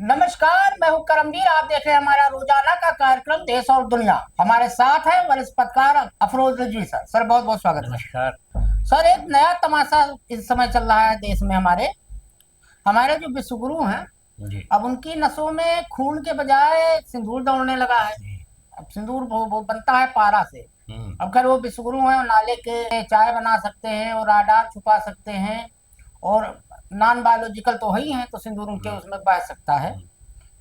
नमस्कार, मैं हूं करमवीर। आप देख रहे हैं हमारा रोजाना का कार्यक्रम देश और दुनिया। हमारे साथ है वरिष्ठ पत्रकार अफरोज रिजवी सर। सर बहुत बहुत स्वागत है। नमस्कार। सर एक नया तमाशा इस समय चल रहा है देश में। हमारे हमारे जो विश्वगुरु हैं, जी अब उनकी नसों में खून के बजाय सिंदूर दौड़ने लगा है। जी। अब सिंदूर वो बनता है पारा से। हम्म। अब खैर वो विश्वगुरु हैं, नाले के चाय बना सकते हैं और राडार छुपा सकते हैं और नॉन बायोलॉजिकल तो है ही हैं, तो सिंदूर उनके हम्म। उसमें बह सकता है। हम्म।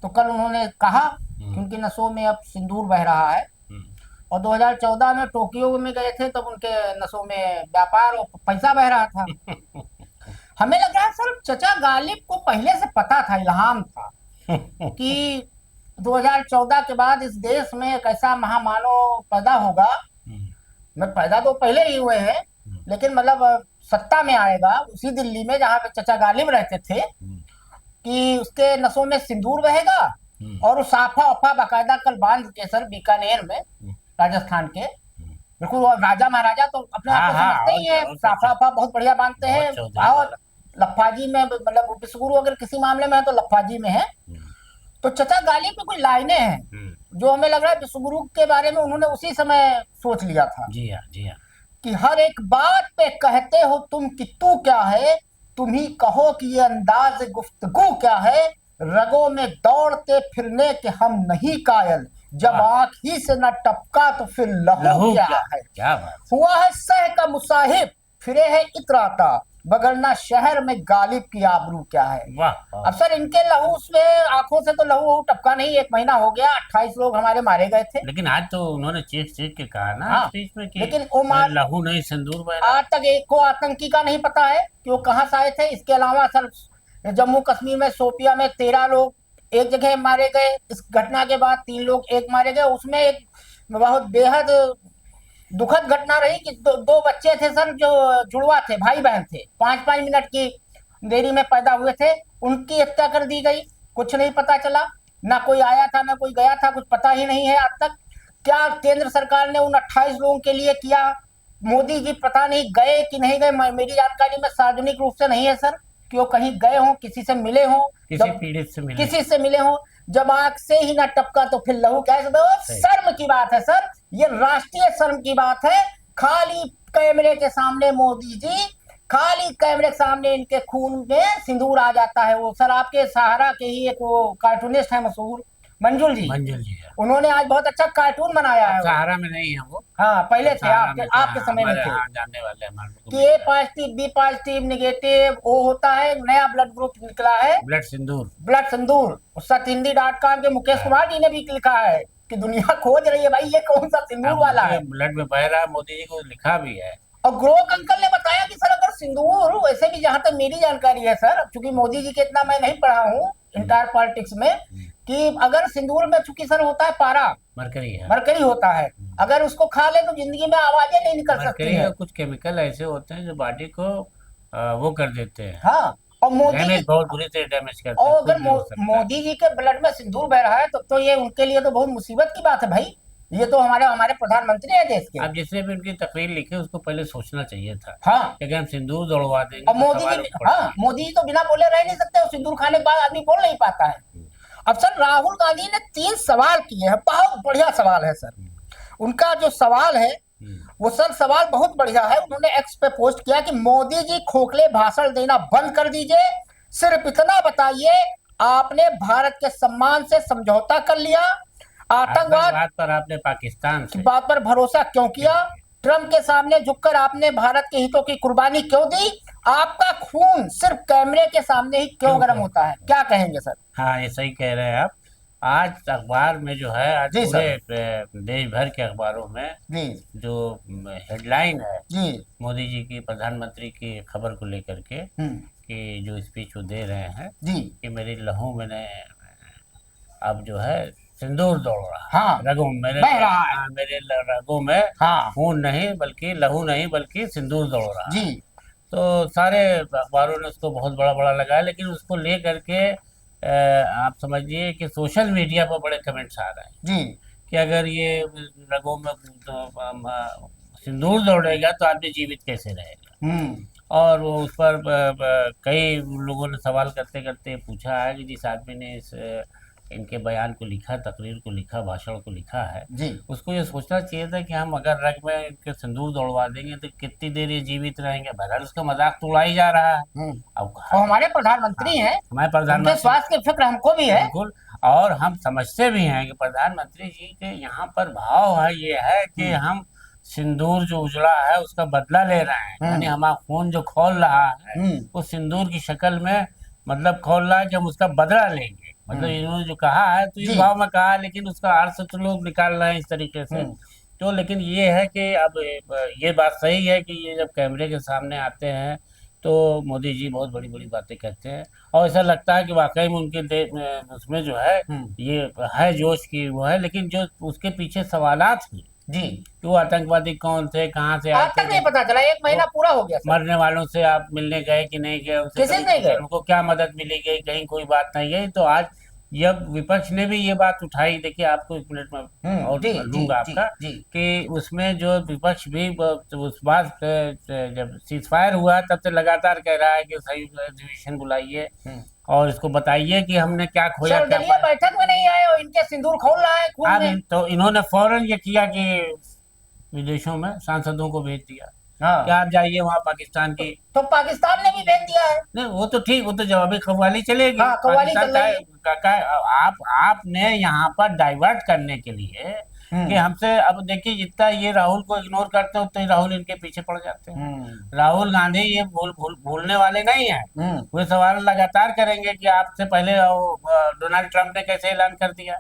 तो कल उन्होंने कहा कि हम्म। उनकी नसों में अब सिंदूर बह रहा है। हम्म। और 2014 में टोक्यो में गए थे, तब उनके नसों में व्यापार और पैसा बह रहा था। हमें लग रहा है सर चचा गालिब को पहले से पता था, इल्हाम था कि 2014 के बाद इस देश में एक ऐसा महामानव पैदा होगा। हम्म। मैं पैदा तो पहले ही हुए हैं, लेकिन मतलब सत्ता में आएगा उसी दिल्ली में जहाँ पे चचा गालिब रहते थे, हम्म। कि उसके नसों में सिंदूर बहेगा। हम्म। और वो साफा वफा बाकायदा कल बांध के सर बीकानेर में, हम्म। राजस्थान के, बिल्कुल वो राजा महाराजा तो अपने आप हाँ को हाँ, समझते और ही क्या हैं, और क्या साफा वफा बहुत बढ़िया बांधते बहुत हैं। चौधरी और वाला। लफाजी में मतलब विश्वगुरु अगर किसी मामले में है तो लफाजी में है। हम्म। तो चचा गालिब की कुछ लाइनें हैं हम्म। जो हमें लग रहा है विश्वगुरु के बारे में उन्होंने उसी समय सोच लिया था। जी हाँ, जी हाँ। कि हर एक बात पे कहते हो तुम कि तू क्या है, तुम ही कहो कि ये अंदाज गुफ्तगू क्या है। रगों में दौड़ते फिरने के हम नहीं कायल, जब वाह। आंख ही से न टपका तो फिर लहू लहू क्या क्या है। क्या बात। हुआ है सह का मुसाहिब, फिरे है इतराता, बगरना शहर में गालिब की आबरू क्या है। वाह वाह। अब सर इनके लहू से, आंखों से तो लहू वहू टपका नहीं। एक महीना हो गया, 28 लोग हमारे मारे गए थे। लेकिन आज तो उन्होंने चीख चीख के कहा ना हाँ, स्पीच में कि लेकिन वो लहू नहीं सिंदूर बह रहा। आज तक एक को आतंकी का नहीं पता है कि वो कहाँ से आए थे। इसके अलावा सर जम्मू कश्मीर में शोपिया में 13 लोग एक जगह मारे गए। इस घटना के बाद 3 लोग एक मारे गए। उसमें एक बहुत बेहद दुखद घटना रही कि दो बच्चे थे सर, जो जुड़वा थे, भाई बहन थे, 5-5 मिनट की देरी में पैदा हुए थे। उनकी हत्या कर दी गई। कुछ नहीं पता चला, ना कोई आया था ना कोई गया था, कुछ पता ही नहीं है आज तक। क्या केंद्र सरकार ने उन 28 लोगों के लिए किया? मोदी जी पता नहीं गए कि नहीं गए। मेरी जानकारी में सार्वजनिक रूप से नहीं है सर कि वो कहीं गए हों, किसी से मिले हों। किसी जब पीड़ित से मिले। किसी से मिले हों, जब आंख से ही ना टपका तो फिर लहू क्या है। सही। शर्म की बात है सर, ये राष्ट्रीय शर्म की बात है। खाली कैमरे के सामने मोदी जी, खाली कैमरे के सामने इनके खून में सिंदूर आ जाता है। वो सर आपके सहारा के ही एक वो कार्टूनिस्ट है मशहूर, मंजुल जी। मंजुल जी है। उन्होंने आज बहुत अच्छा कार्टून बनाया अब है वो। सहारा में नहीं है वो। हाँ, पहले अब थे, सहारा आपके में थे, आपके हाँ, समय में हमारे थे। यहाँ जानने वाले हमारे को कि मिल ए रहा है। पॉजिटिव बी पॉजिटिव नेगेटिव वो होता है, नया ब्लड ग्रुप निकला है, ब्लड सिंदूर। ब्लड सिंदूर। सतहिंदी.com के मुकेश हाँ। कुमार जी ने भी लिखा है कि दुनिया खोज रही है भाई ये कौन सा सिंदूर अब वाला उनके है। ब्लड में बह रहा है, मोदी जी को लिखा भी है। और ग्रोक अंकल ने बताया कि सर अगर सिंदूर, वैसे भी जहां तक मेरी जानकारी है सर, चूंकि मोदी जी के इतना मैं नहीं पढ़ा हूँ हम्म। इंटायर पॉलिटिक्स में, कि अगर सिंदूर में चूंकि सर होता है पारा, मरकरी है। मरकरी होता है, अगर उसको खा ले तो जिंदगी में आवाजें नहीं निकल सकती मरकरी है। और कुछ केमिकल ऐसे होते हैं जो बॉडी को वो कर देते हैं। हाँ, और मोदी जी, डैमेज, बहुत बुरी तरह डैमेज करते हैं, और कुछ अगर भी हो सकता है। मोदी जी के ब्लड में सिंदूर बह रहा है तो ये उनके लिए तो बहुत मुसीबत की बात है भाई। ये तो हमारे हमारे प्रधानमंत्री है देश के। आप जिसने भी उनकी तकरीर लिखी उसको पहले सोचना चाहिए था हाँ, कि अगर हम सिंदूर दौड़वा देंगे और तो मोदी सवाल जी, उठ हाँ, पड़ेंगे। मोदी जी तो बिना बोले रह नहीं सकते। और सिंदूर खाने के बाद आदमी बोल नहीं पाता है। अब सर राहुल गांधी ने 3 सवाल किए हैं, बहुत बढ़िया सवाल है सर। उनका जो सवाल है वो सर सवाल बहुत बढ़िया है। उन्होंने एक्स पे पोस्ट किया कि मोदी जी खोखले भाषण देना बंद कर दीजिए, सिर्फ इतना बताइए आपने भारत के सम्मान से समझौता कर लिया, आतंकवाद आतंकवाद पर आपने पाकिस्तान की से बात पर भरोसा क्यों किया, ट्रंप के सामने झुककर आपने भारत के हितों की कुर्बानी क्यों दी, आपका खून सिर्फ कैमरे के सामने ही क्यों गर्म होता है। क्या कहेंगे सर? हाँ, ये सही कह रहे हैं आप। आज अखबार में जो है, आज जी पूरे सर। देश भर के अखबारों में जी जो हेडलाइन है जी। मोदी जी की, प्रधानमंत्री की खबर को लेकर के, हम्म। कि जो स्पीच वो दे रहे हैं जी। कि मेरी लहू मैंने अब जो है सिंदूर दौड़ रहा है, हाँ, रगों में मेरे, बह रहा है। हाँ, मेरे रगों में हाँ। खून नहीं बल्कि लहू नहीं बल्कि सिंदूर दौड़ रहा है। जी तो सारे अखबारों ने उसको बहुत बड़ा बड़ा लगाया, लेकिन उसको ले करके आप समझिए कि सोशल मीडिया पर बड़े कमेंट्स आ रहे हैं जी। कि अगर ये रगों में तो, सिंदूर दौड़ेगा तो आदमी जीवित कैसे रहेगा। हम्म। और वो उस पर कई लोगों ने सवाल करते करते पूछा है कि जिस आदमी ने इनके बयान को लिखा, तकरीर को लिखा, भाषण को लिखा है, जी उसको ये सोचना चाहिए था कि हम अगर रग में इनके सिंदूर दौड़वा देंगे तो कितनी देर ये जीवित रहेंगे। बहरहाल उसका मजाक तो उड़ाई जा रहा है। अब और हमारे प्रधानमंत्री हैं, हमारे उनके प्रधानमंत्री, स्वास्थ्य की फिक्र हमको भी है। बिल्कुल, और हम समझते भी हैं कि प्रधानमंत्री जी के यहाँ पर भाव है, ये है कि हम सिंदूर जो उजड़ा है उसका बदला ले रहे हैं, यानी हमारा खून जो खौल रहा है वो सिंदूर की शक्ल में मतलब खौल रहा है कि हम उसका बदला लेंगे। मतलब इन्होंने जो कहा है तो इस भाव में कहा है, लेकिन उसका अर्थ तो लोग निकाल रहे हैं इस तरीके से। तो लेकिन ये है कि अब ये बात सही है कि ये जब कैमरे के सामने आते हैं तो मोदी जी बहुत बड़ी बड़ी बातें कहते हैं, और ऐसा लगता है कि वाकई में उनके उसमें जो है ये है जोश की वो है, लेकिन जो उसके पीछे सवालात हैं जी कि वो आतंकवादी कौन थे, कहाँ से आज आए तक थे, नहीं पता चला, एक महीना पूरा हो गया सर। मरने वालों से आप मिलने गए कि नहीं गए, उनसे किसी से नहीं गए। उनको क्या मदद मिली गई, कहीं कोई बात नहीं गई। तो आज जब विपक्ष ने भी ये बात उठाई, देखिए आपको एक मिनट में और जी लूंगा आपका कि उसमें जो विपक्ष भी उस बात जब सीज फायर हुआ तब से लगातार कह रहा है कि संयुक्त अधिवेशन बुलाइए और इसको बताइए कि हमने क्या खोया, क्या सर्वदलीय बैठक में नहीं आए और इनके सिंदूर खोल रहा है खून में। तो इन्होंने फौरन ये किया कि विदेशों में सांसदों को भेज दिया कि आप जाइए वहाँ पाकिस्तान की। तो पाकिस्तान ने भी भेज दिया है। नहीं वो तो ठीक, वो तो जवाबी कव्वाली चलेगी। कव्वाली चल रही है। आपने यहाँ पर डाइवर्ट करने के लिए कि हमसे, अब देखिए जितना ये राहुल को इग्नोर करते हैं उतना ही राहुल इनके पीछे पड़ जाते हैं। राहुल गांधी ये भूलने वाले नहीं है, वे सवाल लगातार करेंगे कि आपसे पहले डोनाल्ड ट्रंप ने कैसे ऐलान कर दिया,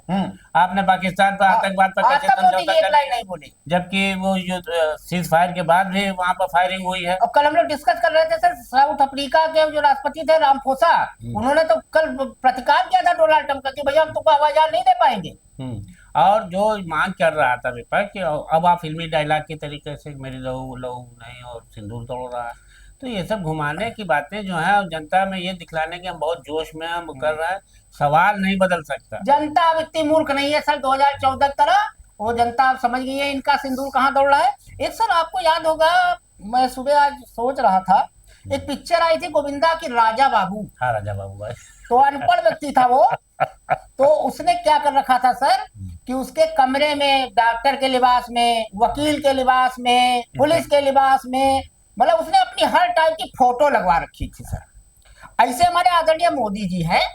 आपने पाकिस्तान पर आतंकवाद पर कैसे समझौता कर लिया, जबकि वो जो सीज फायर के बाद भी वहाँ पर फायरिंग हुई है। और कल हम लोग डिस्कस कर रहे थे सर, साउथ अफ्रीका के जो राष्ट्रपति थे रामफोसा, उन्होंने तो कल प्रतिकार किया था डोनाल्ड ट्रंप का कि भैया हम तुमको आवाज नहीं दे पाएंगे। और जो मांग कर रहा था विपक्ष कि अब आप फिल्मी डायलॉग के तरीके से मेरी लहू लहू नहीं और सिंदूर तोड़ रहा है, तो ये सब घुमाने की बातें जो है जनता में ये दिखलाने के हम बहुत जोश में हम कर रहे हैं, सवाल नहीं बदल सकता। जनता अब इतनी मूर्ख नहीं है सर 2014 तरह, वो जनता अब समझ गई है इनका सिंदूर कहाँ दौड़ रहा है। एक सर आपको याद होगा, मैं सुबह आज सोच रहा था, एक पिक्चर आई थी गोविंदा की राजा बाबू। हाँ राजा बाबू भाई, तो अनपढ़ व्यक्ति था वो, तो उसने क्या कर रखा था सर कि उसके कमरे में डॉक्टर के लिबास में, वकील के लिबास में, पुलिस के लिबास में, मतलब उसने अपनी हर टाइप की फोटो लगवा रखी थी सर। ऐसे हमारे आदरणीय मोदी जी हैं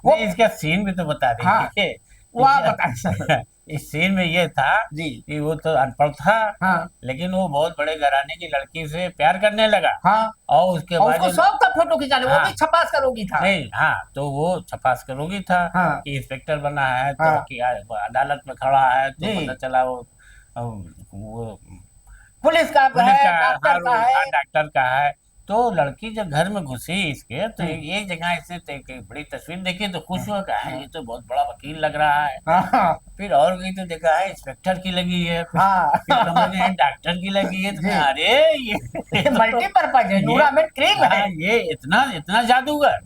वो, इसका सीन भी तो बता दीजिए। वो आप बताएं सर। इस सीन में ये था जी कि वो तो अनपढ़ था, लेकिन वो बहुत बड़े घराने की लड़की से प्यार करने लगा। और उसके बाद उसको शौक था फोटो खिंचाने, वो भी छपास करोगी था। नहीं, तो वो छपास करोगी था कि इंस्पेक्टर बना है तो कि अदालत में खड़ा है तो पता चला वो पुलिस का है, डॉक्टर का है। तो लड़की जब घर में घुसी इसके तो एक जगह इसने बड़ी तस्वीर देखी तो खुश हुआ, कहा ये तो बहुत बड़ा वकील लग रहा है। फिर और गई तो देखा है इंस्पेक्टर की लगी है, फिर समझे डॉक्टर की लगी है, तो अरे ये मल्टीपर्पज है, न्यूरामेंट क्रीम है, ये इतना जादूगर,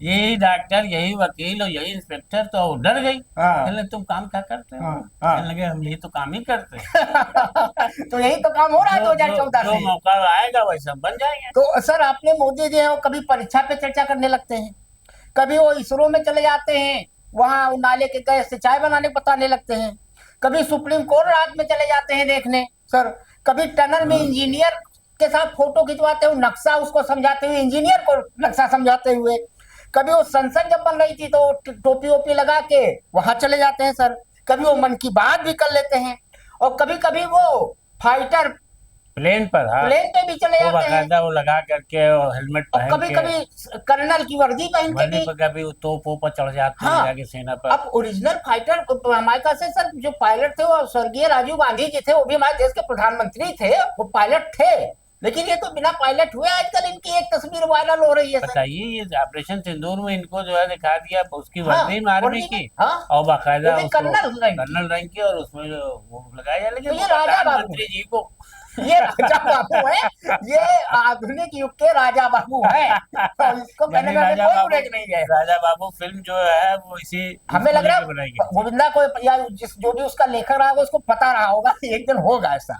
यही डॉक्टर, यही वकील और यही इंस्पेक्टर। तो डर गई, कहने तुम काम क्या करते हो? कहने लगे हम यही तो काम ही करते हैं। तो यही तो काम हो रहा है 2014 से, जो मौका आएगा वैसा बन जाएंगे। तो सर आपने मोदी जी है कभी परीक्षा पे चर्चा करने लगते हैं, कभी वो इसरो में चले जाते हैं, वहाँ नाले के गैस से चाय बनाने बताने लगते हैं, कभी सुप्रीम कोर्ट राज में चले जाते हैं देखने सर, कभी टनल में इंजीनियर के साथ फोटो खिंचवाते हुए, नक्शा उसको समझाते हुए, इंजीनियर को नक्शा समझाते हुए, कभी वो संसद जब बन रही थी तो टोपी वोपी लगा के वहां चले जाते हैं सर, कभी वो मन की बात भी कर लेते हैं, और कभी कभी वो फाइटर प्लेन पे भी चले जाते हैं, वो लगा करके और हेलमेट पहन के, कभी कभी कर्नल की वर्दी पहन के भी, कभी वो तोपों पर चढ़ जाते हैं जाके सेना पर। अब ओरिजिनल फाइटर हमारे पास से सर जो पायलट थे वो स्वर्गीय राजीव गांधी जी थे, वो भी हमारे देश के प्रधानमंत्री थे, वो पायलट थे, लेकिन ये तो बिना पायलट हुए आजकल इनकी एक तस्वीर वायरल हो रही है। बताइए ये ऑपरेशन सिंदूर में इनको जो है दिखा दिया उसकी वर्दी में आर्मी की और बाकायदा कर्नल रैंक की, और उसमें वो लगाया जाए। लेकिन प्रधानमंत्री जी को ये राजा बाबू है, ये आधुनिक युग के राजा बाबू है, तो इसको कहने यानी में हमें राजा कोई बाबू, बुराई नहीं है। राजा बाबू फिल्म जो है वो इसी हमें इसको लग रहा लेके बनाई है गई। गोविंदा को या जिस जो भी उसका लेखक रहा होगा उसको पता रहा होगा कि एक दिन होगा ऐसा।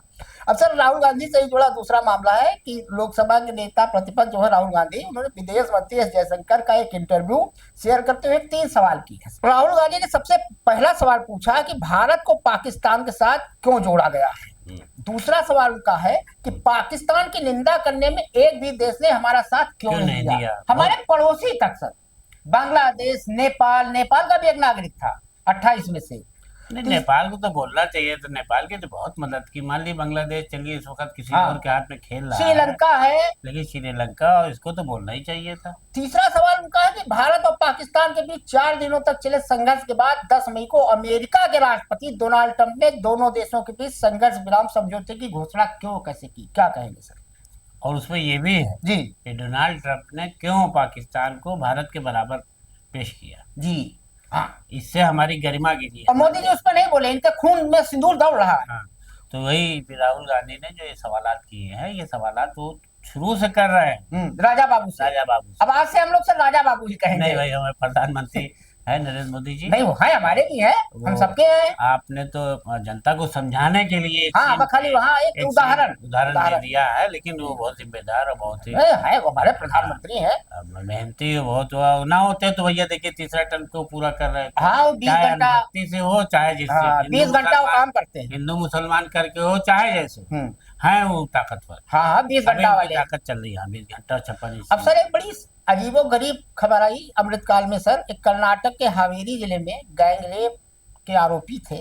अब सर राहुल गांधी से ही जुड़ा दूसरा मामला है कि लोकसभा के नेता प्रतिपक्ष जो है राहुल गांधी, उन्होंने विदेश मंत्री एस जयशंकर का एक इंटरव्यू शेयर करते हुए 3 सवाल किए। राहुल गांधी ने सबसे पहला सवाल पूछा कि भारत को पाकिस्तान के साथ क्यों जोड़ा गया है। दूसरा सवाल उनका है कि पाकिस्तान की निंदा करने में एक भी देश ने हमारा साथ क्यों नहीं दिया। हमारे पड़ोसी तक सर, बांग्लादेश, नेपाल का भी एक नागरिक था 28 में से। नहीं, नेपाल को तो बोलना चाहिए, तो नेपाल की तो बहुत मदद की। मान ली बांग्लादेश चलिए इस वक्त किसी हाँ। और के हाथ में खेल रहा है, श्रीलंका है, लेकिन श्रीलंका, और इसको तो बोलना ही चाहिए था। तीसरा सवाल उनका है कि भारत और पाकिस्तान के बीच 4 दिनों तक चले संघर्ष के बाद 10 मई को अमेरिका के राष्ट्रपति डोनाल्ड ट्रंप ने दोनों देशों के बीच संघर्ष विराम समझौते की घोषणा क्यों कैसे की, क्या कहेंगे सर? और उसमें ये भी है जी कि डोनाल्ड ट्रंप ने क्यों पाकिस्तान को भारत के बराबर पेश किया। जी हाँ, इससे हमारी गरिमा गिरी और है। मोदी जी उस पर नहीं बोले, इनके खून में सिंदूर दौड़ रहा है। हाँ, तो वही राहुल गांधी ने जो ये सवालात किए हैं, ये सवालात वो शुरू से कर रहे हैं राजा बाबू से। राजा बाबू से। अब आज से हम लोग सर राजा बाबू ही कहेंगे। नहीं भाई, हमारे प्रधानमंत्री है नरेंद्र मोदी जी। नहीं, वो है, हमारे भी है, हम सबके हैं। आपने तो जनता को समझाने के लिए हाँ, अब खाली वहाँ एक उदाहरण दे दिया है, लेकिन वो बहुत जिम्मेदार और बहुत ही है, वो हमारे प्रधानमंत्री है। मेहनती बहुत ना होते तो भैया देखिए तीसरा टर्म को पूरा कर रहे थे। हाँ, वो 20 चाहे घंटा, अनुभक्ति से हो, चाहे जिससे 20 घंटा वो काम करते हैं। हिंदू मुसलमान करके हो, चाहे जैसे है वो ताकतवर। हाँ, 20 घंटा वाले ताकत चल रही है, 20 घंटा 56। अब सर एक बड़ी अजीबो गरीब खबर आई अमृतकाल में सर। एक कर्नाटक के हावेरी जिले में गैंग रेप के आरोपी थे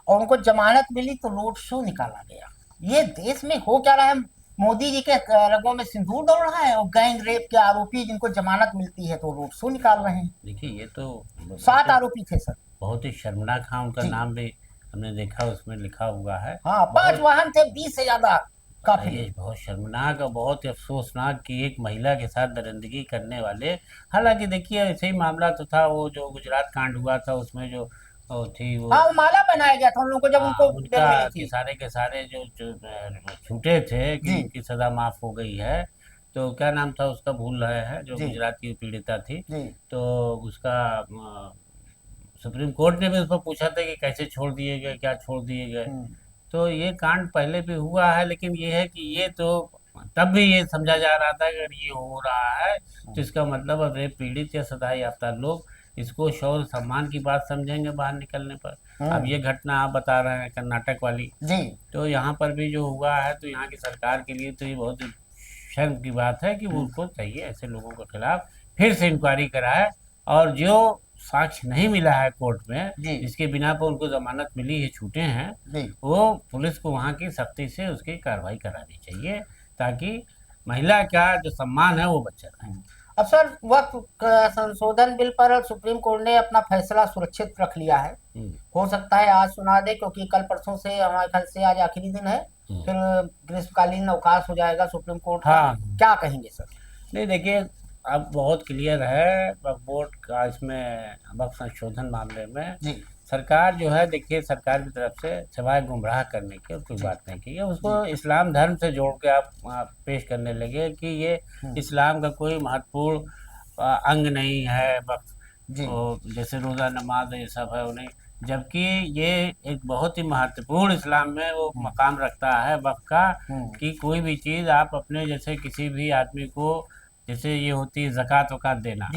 और उनको जमानत मिली तो रोड शो निकाला गया। ये देश में हो क्या रहा है? मोदी जी के रगों में सिंदूर दौड़ रहा है और गैंग रेप के आरोपी जिनको जमानत मिलती है तो रोड शो निकाल रहे हैं। देखिए ये तो 7 आरोपी थे सर। बहुत ही शर्मनाक। हाँ, उनका नाम भी हमने देखा, उसमें लिखा हुआ है। हाँ, 5 वाहन थे, 20 से ज्यादा काफी। ये बहुत शर्मनाक और बहुत ही अफसोसनाक कि एक महिला के साथ दरिंदगी करने वाले। हालांकि देखिए ऐसे ही मामला तो था, वो जो गुजरात कांड हुआ था उसमें जो थी वो, हाँ, माला बनाया गया था उन लोगों को जब उनको उनका मिली थी। के सारे जो छूटे थे कि उनकी सजा माफ हो गई है। तो क्या नाम था उसका, भूल रहे हैं, जो गुजरात की पीड़िता थी। तो उसका सुप्रीम कोर्ट ने भी उस पर पूछा था कि कैसे छोड़ दिए गए, क्या छोड़ दिए गए। तो ये कांड पहले भी हुआ है, लेकिन ये है कि ये तो तब भी ये समझा जा रहा था कि अगर ये हो रहा है तो इसका मतलब अब रेप पीड़ित या सजा याफ्ता लोग इसको शौर्य सम्मान की बात समझेंगे बाहर निकलने पर। अब ये घटना आप बता रहे हैं कर्नाटक वाली जी, तो यहाँ पर भी जो हुआ है, तो यहाँ की सरकार के लिए तो ये बहुत ही शर्म की बात है कि वो उनको चाहिए ऐसे लोगों के खिलाफ फिर से इंक्वायरी कराए, और जो साक्ष्य नहीं मिला है कोर्ट में, जिसके बिना पर उनको जमानत मिली है, छूटे हैं, वो पुलिस को वहाँ की सख्ती से उसकी कार्रवाई करानी चाहिए, ताकि महिला का जो सम्मान है वो बचा रहे। अब सर वक्त संशोधन बिल पर सुप्रीम कोर्ट ने अपना फैसला सुरक्षित रख लिया है। हो सकता है आज सुना दे, क्योंकि कल परसों से हमारे ख्याल से आज आखिरी दिन है, फिर ग्रीष्मकालीन अवकाश हो जाएगा सुप्रीम कोर्ट। हाँ, क्या कहेंगे सर? नहीं, देखिए अब बहुत क्लियर है वक्फ बोर्ड का इसमें वक्त संशोधन मामले में सरकार जो है, देखिए सरकार की तरफ से सिवाय गुमराह करने की और कोई बात नहीं की है। उसको इस्लाम धर्म से जोड़ के आप पेश करने लगे कि ये इस्लाम का कोई महत्वपूर्ण अंग नहीं है वक्फ, जैसे रोज़ा नमाज ये सब है उन्हें, जबकि ये एक बहुत ही महत्वपूर्ण इस्लाम में वो मकाम रखता है वक्फ का, कि कोई भी चीज़ आप अपने जैसे किसी भी आदमी को, जैसे ये होती है ज़कात वकात देना,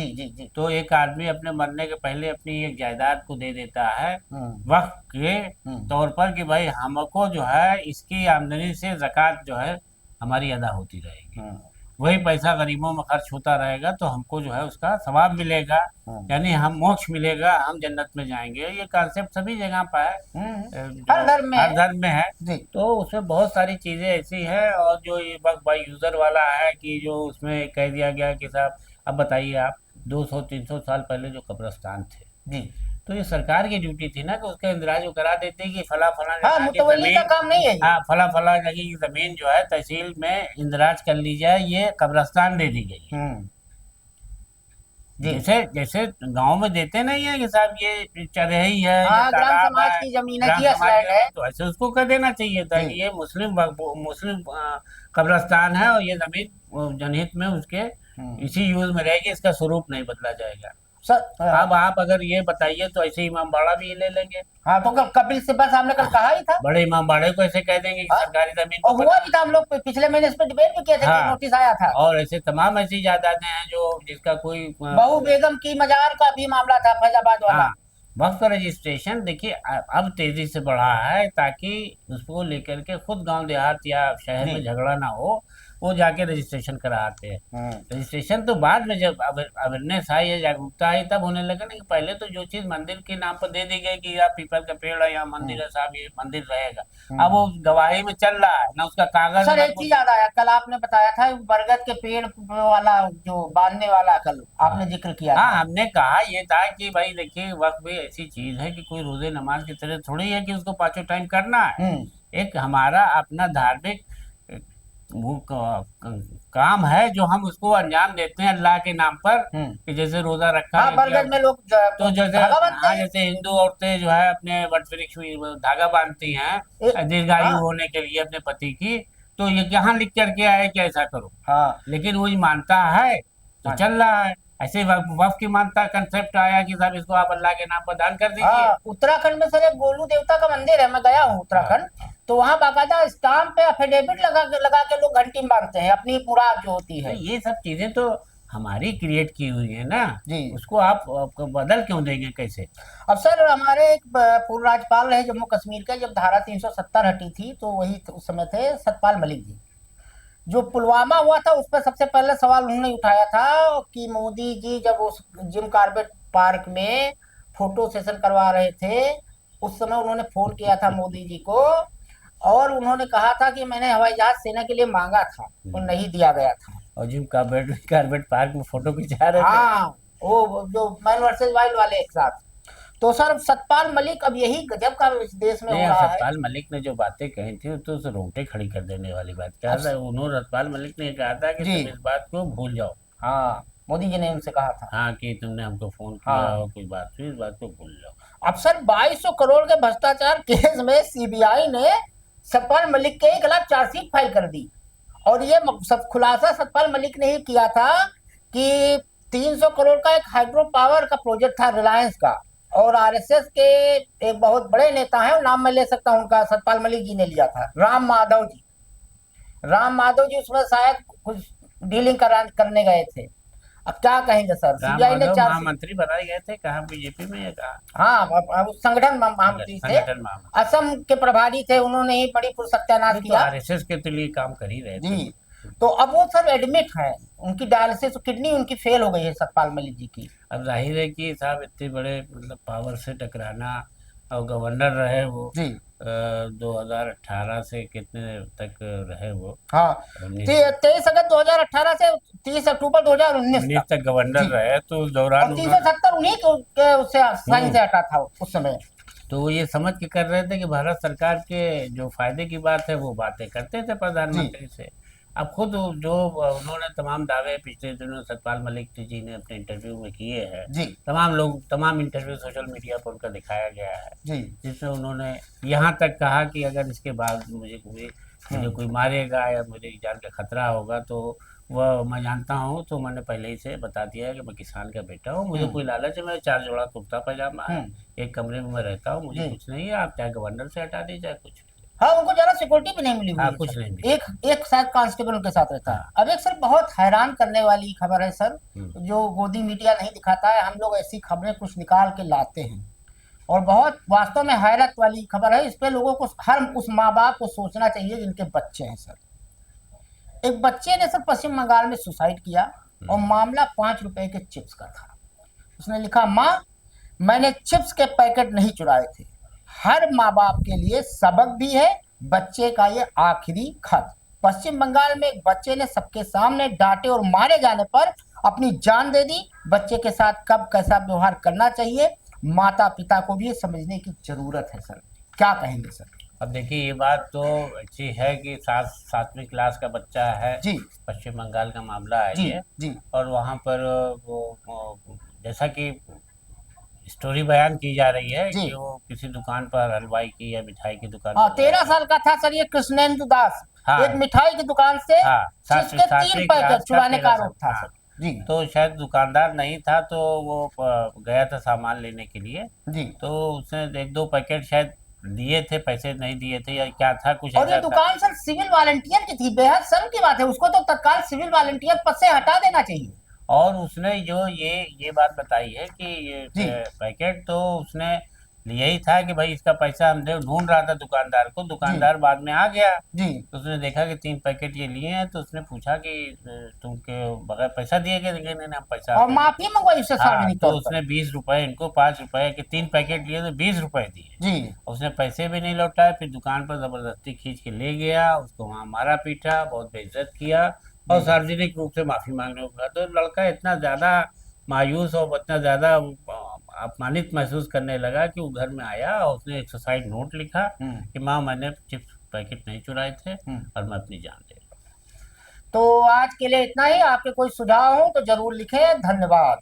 तो एक आदमी अपने मरने के पहले अपनी एक जायदाद को दे देता है वक्फ के तौर पर कि भाई हमको जो है इसकी आमदनी से ज़कात जो है हमारी अदा होती रहेगी, वही पैसा गरीबों में खर्च होता रहेगा, तो हमको जो है उसका सवाब मिलेगा, यानी हम मोक्ष मिलेगा, हम जन्नत में जाएंगे। ये कॉन्सेप्ट सभी जगह पर है, हर धर्म में है। तो उसमें बहुत सारी चीजें ऐसी है, और जो ये वक्त बाई यूजर वाला है कि जो उसमें कह दिया गया कि साहब अब बताइए आप 200-300 साल पहले जो कब्रिस्तान थे तो ये सरकार की ड्यूटी थी ना कि उसका इंदिराज करा देते कि फला मुतवल्ली का काम नहीं है। हाँ, फला जगह की जमीन जो है तहसील में इंदिराज कर ली जाए, ये कब्रिस्तान दे दी गई है। जैसे जैसे गांव में देते नहीं है कि साहब ये चरही है, ये हाँ, ग्राम तालाब समाज है, की जमीन है, ग्राम जीएस समाज लैंड की है। है, तो ऐसे उसको कर देना चाहिए था कि ये मुस्लिम मुस्लिम कब्रिस्तान है और ये जमीन जनहित में उसके इसी यूज में रहेगी, इसका स्वरूप नहीं बदला जाएगा। सर अब आप अगर ये बताइए तो ऐसे इमामबाड़ा भी ले लेंगे, हाँ, तो कपिल सिब्बल साहब ने कल कहा ही था। बड़े इमामबाड़े को ऐसे कह देंगे कि हाँ, सरकारी जमीन और को हुआ बदल। भी था, हम लोग पिछले महीने इस पे डिबेट भी किए थे कि हाँ, नोटिस आया था। और ऐसे तमाम ऐसी जायदादें हैं जो जिसका कोई बहू बेगम की मजार का भी मामला था, फैजाबाद वाला। हाँ, वक्त पर रजिस्ट्रेशन देखिए अब तेजी से बढ़ा है ताकि उसको लेकर के खुद गांव देहात या शहर में झगड़ा ना हो, वो जाके रजिस्ट्रेशन कराते हैं। रजिस्ट्रेशन तो बाद में जब अवेयरनेस आई है, जागरूकता आई, तब होने लगा ना, कि पहले तो जो चीज मंदिर के नाम पर दे दी गई कि यहाँ पीपल का पेड़ है, यहाँ मंदिर है साहब, ये मंदिर रहेगा, अब वो गवाही में चल रहा है ना, उसका कागज सर ना एक चीज याद आया, कल आपने बताया था बरगद के पेड़ वाला जो बांधने वाला, कल आपने जिक्र किया था। हाँ, हमने कहा ये था कि भाई देखिए वक्त भी ऐसी चीज है कि कोई रोजे नमाज की तरह थोड़ी है कि उसको पांचों टाइम करना है। एक हमारा अपना धार्मिक वो काम है जो हम उसको अंजाम देते हैं अल्लाह के नाम पर, कि जैसे रोजा रखा हाँ, है बरगद में लोग तो जैसे धागा बांधते हाँ, हैं। जैसे हिंदू औरतें जो है अपने वट वृक्ष में धागा बांधती हैं दीर्घायु हाँ। होने के लिए अपने पति की, तो ये यहाँ लिख करके आए कि ऐसा करो, हाँ, लेकिन वो मानता है तो चल रहा है। ऐसे वक्फ की मानता कंसेप्ट आया कि साहब इसको आप अल्लाह के नाम पर दान कर दीजिए। हाँ, उत्तराखंड में सर एक गोलू देवता का मंदिर है, मैं गया हूँ उत्तराखंड, तो वहाँ बाकायदा स्टाम्प पे अफिडेविट लगा के लोग घंटी बांधते हैं, अपनी मुराद जो होती तो है। ये सब चीजें तो हमारी क्रिएट की हुई है ना जी। उसको आप बदल क्यों देंगे कैसे? अब सर हमारे एक पूर्व राज्यपाल रहे जम्मू कश्मीर के, जब धारा 370 हटी थी तो वही उस समय थे सतपाल मलिक जी। जो पुलवामा हुआ था उस पर सबसे पहले सवाल उन्होंने उठाया था कि मोदी जी जब उस जिम कॉर्बेट पार्क में फोटो सेशन करवा रहे थे, उस समय उन्होंने फोन किया था मोदी जी को, और उन्होंने कहा था कि मैंने हवाई जहाज सेना के लिए मांगा था और नहीं दिया गया था। और जिम कॉर्बेट पार्क में फोटो खिंचा रहे थे। हाँ, वो जो मैन वर्सेस वाइल्ड वाले एक साथ। तो सर सतपाल मलिक अब यही गजब का इस देश में हो रहा है। सतपाल मलिक ने जो बातें कही थी तो उसे रोंगटे खड़ी कर देने वाली बात कहा था उन्होंने। सतपाल मलिक ने कहा था कि तुम इस बात को भूल जाओ। हाँ, मोदी जी ने उनसे कहा था। हाँ, कि तुमने हमको फोन किया और कोई बात हुई, इस बात को भूल जाओ। अब सर 2200 करोड़ के भ्रष्टाचार केस में सीबीआई ने सतपाल मलिक के खिलाफ चार्जशीट फाइल कर दी, और ये सब खुलासा सतपाल मलिक ने ही किया था कि 300 करोड़ का एक हाइड्रो पावर का प्रोजेक्ट था रिलायंस का, और आरएसएस के एक बहुत बड़े नेता हैं, नाम मैं ले सकता हूं उनका, सतपाल मलिक जी ने लिया था, राम माधव जी उसमें शायद कुछ डीलिंग करने गए थे। अब क्या कहेंगे सर, सीबीआई ने महामंत्री बनाए गए थे, कहा बीजेपी में या कहा? हाँ, संगठन महामंत्री थे, असम के प्रभारी थे, उन्होंने ही बड़ी सत्यानाश किया। आरएसएस के तो लिए काम कर ही रहे थे। तो अब वो सर एडमिट है, उनकी डायलिसिस किडनी उनकी फेल हो गई है सतपाल मलिक जी की। अब जाहिर है कि साहब इतने बड़े मतलब पावर से टकराना, और गवर्नर रहे वो जी 2018 से कितने तक रहे वो? हाँ, 23 अगस्त 2018 से 30 अक्टूबर 2019 तक गवर्नर रहे, तो उस दौरान 370 उन्हीं के उससे साइन से हटा था उस समय। तो वो ये समझ के कर रहे थे कि भारत सरकार के जो फायदे की बात है वो बातें करते थे प्रधानमंत्री से। अब खुद जो उन्होंने तमाम दावे पिछले दिनों सतपाल मलिक जी ने अपने इंटरव्यू में किए हैं, तमाम इंटरव्यू सोशल मीडिया पर उनका दिखाया गया है, जिसमें उन्होंने यहाँ तक कहा कि अगर इसके बाद मुझे कोई मारेगा या मुझे जान का खतरा होगा तो वह मैं जानता हूँ, तो मैंने पहले ही से बता दिया है कि मैं किसान का बेटा हूँ, मुझे कोई लालच है, मैं 4 जोड़ा कुर्ता पैजामा है, एक कमरे में मैं रहता हूँ, मुझे कुछ नहीं है, आप चाहे गवर्नर से हटा दीजिए कुछ। हाँ, उनको ज्यादा सिक्योरिटी भी नहीं मिली हुई। कुछ नहीं, एक शायद कांस्टेबल उनके साथ रहता है। अब एक सर बहुत हैरान करने वाली खबर है सर, जो गोदी मीडिया नहीं दिखाता है, हम लोग ऐसी खबरें कुछ निकाल के लाते हैं, और बहुत वास्तव में हैरत वाली खबर है। इस पे लोगों को, हर उस माँ बाप को सोचना चाहिए जिनके बच्चे हैं सर। एक बच्चे ने सर पश्चिम बंगाल में सुसाइड किया, और मामला 5 रुपए के चिप्स का था। उसने लिखा, माँ मैंने चिप्स के पैकेट नहीं चुराए थे। हर माँ बाप के लिए सबक भी है, बच्चे का ये आखिरी खत। पश्चिम बंगाल में एक बच्चे ने सबके सामने डांटे और मारे जाने पर अपनी जान दे दी। बच्चे के साथ कब कैसा व्यवहार करना चाहिए, माता पिता को भी समझने की जरूरत है सर। क्या कहेंगे सर? अब देखिए ये बात तो अच्छी है कि 7वीं क्लास का बच्चा है, जी पश्चिम बंगाल का मामला है जी ये। जी। और वहाँ पर जैसा कि स्टोरी बयान की जा रही है जी कि वो किसी दुकान पर हलवाई की या मिठाई की दुकान हाँ, पर गया 13 था। साल का था सर ये कृष्णेंदु दास। एक हाँ मिठाई की दुकान से हाँ, चीज के 3 सातवीं पैकेट क्लास का चुराने का 13 साल, आरोप था हाँ। सर। जी तो शायद दुकानदार नहीं था, तो वो गया था सामान लेने के लिए। जी। तो उसने 1-2 पैकेट शायद दिए थे, पैसे नहीं दिए थे या क्या था, कुछ और ये ऐसा था। दुकान सर सिविल वॉलंटियर की थी, बेहद शर्म की बात है, उसको तो तत्काल सिविल वॉलंटियर पद से हटा देना चाहिए। और उसने जो ये बात बताई है कि ये जी पैकेट तो उसने यही था कि भाई इसका पैसा हम ढूंढ रहा था दुकानदार को, जी दुकानदार बाद में आ गया। जी। तो उसने देखा कि 3 पैकेट ये लिए हैं, तो उसने पूछा कि तुमके बगैर पैसा दिए गए? लेकिन नहीं, हम पैसा और आपने नहीं माफी मंगवाई उससे दिया। हाँ, सार्वजनिक तो तौर पर। उसने 20 रुपए इनको, 5 रुपए के 3 पैकेट लिए तो 20 रुपए दिए। जी उसने पैसे भी नहीं लौटाए, फिर दुकान पर जबरदस्ती खींच के ले गया, उसको वहां मारा पीटा, बहुत बेइज्जत किया और जी सार्वजनिक रूप से माफी मांगने को कहा। तो लड़का इतना ज्यादा मायूस और इतना ज्यादा अपमानित महसूस करने लगा कि वो घर में आया और उसने एक सुसाइड नोट लिखा कि माँ, मैंने चिप्स पैकेट नहीं चुराए थे और मैं अपनी जान दे रहा हूँ। तो आज के लिए इतना ही। आपके कोई सुझाव हो तो जरूर लिखें। धन्यवाद।